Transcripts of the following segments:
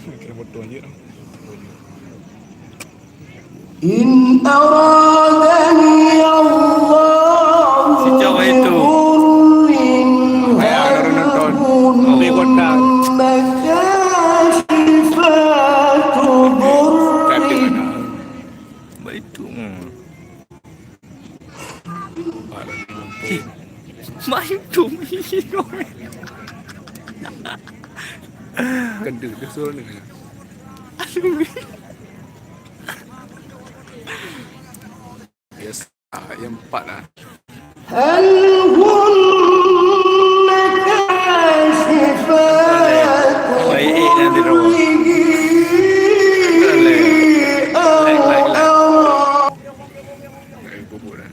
Kira motor je tau. إن أرادني الله Sejauh itu. بضر Ayah هل orang nonton. Habis هن kotak. كاشفات Kata ضره mana? Baik itu. Parah ni lampu. Main tu. Kena dia suruh ni. Yes. Yang 4 lah. هل هن كاشفات Baik nanti rawat. ضره أو أراد Bubuk dah.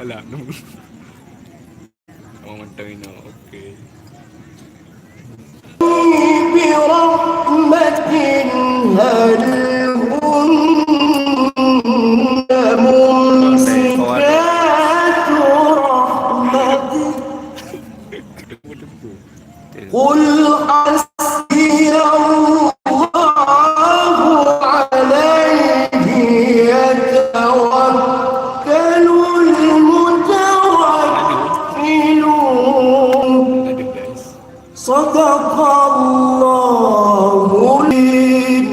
Alah, nombor. Orang mentang ini. Okey. برحمة هل هن ممسكات رحمته قل حسبي الله عليه يتوكل المتوكلون Ada guys. صدق الله العظيم.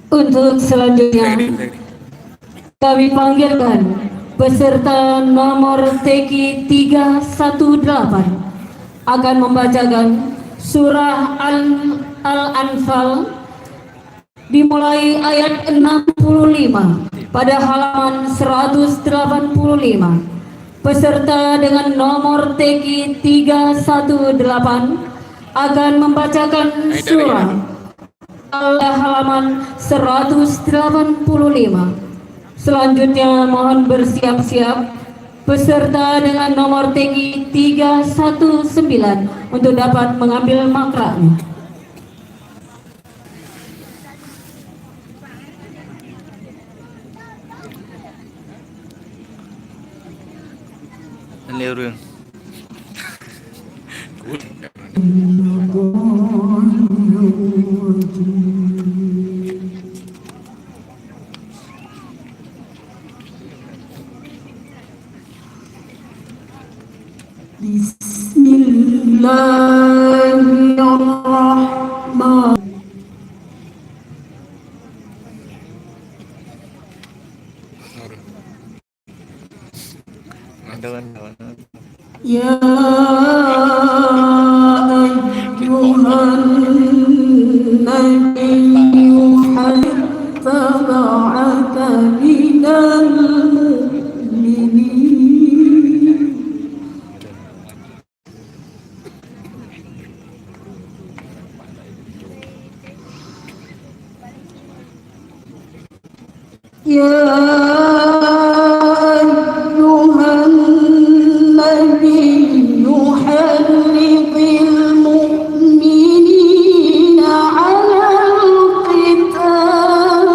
Untuk selanjutnya kami panggilkan peserta nomor TK 318 akan membacakan surah Al-Anfal dimulai ayat 65 pada halaman 185. Peserta dengan nomor TK 318 akan membacakan surah halaman 185. Selanjutnya mohon bersiap-siap peserta dengan nomor TK 319 untuk dapat mengambil makraknya. Ini orang. Bismillahirrahmanirrahim. Ada orang. Ya ayyuhan nabiyyu hattaba'aka minal mu'minin. Ya ayyuhan nabiyyu harridil mu'minina 'alal qital.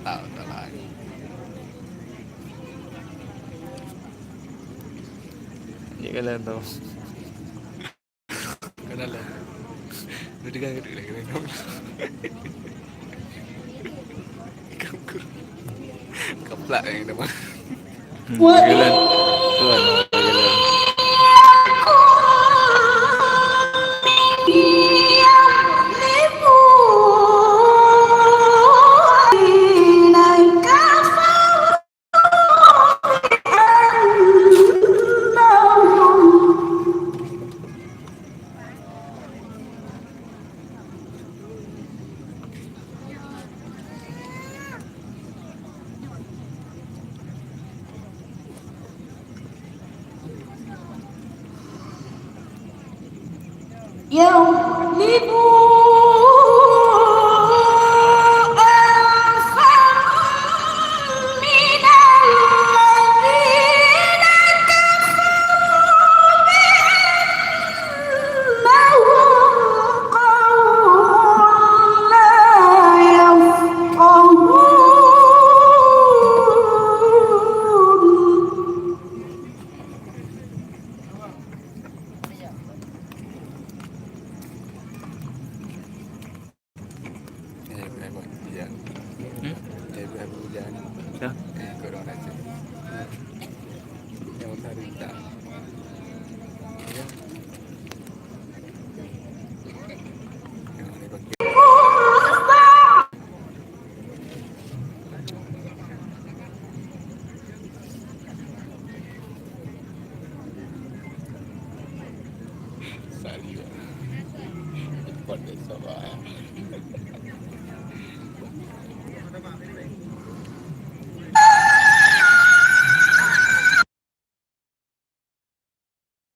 Tak lah. Ni kalau tahu. Kenal lah. Dia dengar kena. Kaplak yang nama. Jalan. Tuan. Jalan. يغلبوا ألفا من الذين كفروا بأنهم قوم لا يفقهون Ibu hujan. Ibu hujan. Dah. Korang aja. Yang tadi tak. Ya. Yang ni pakai. Salju. Cepat deh, sabar.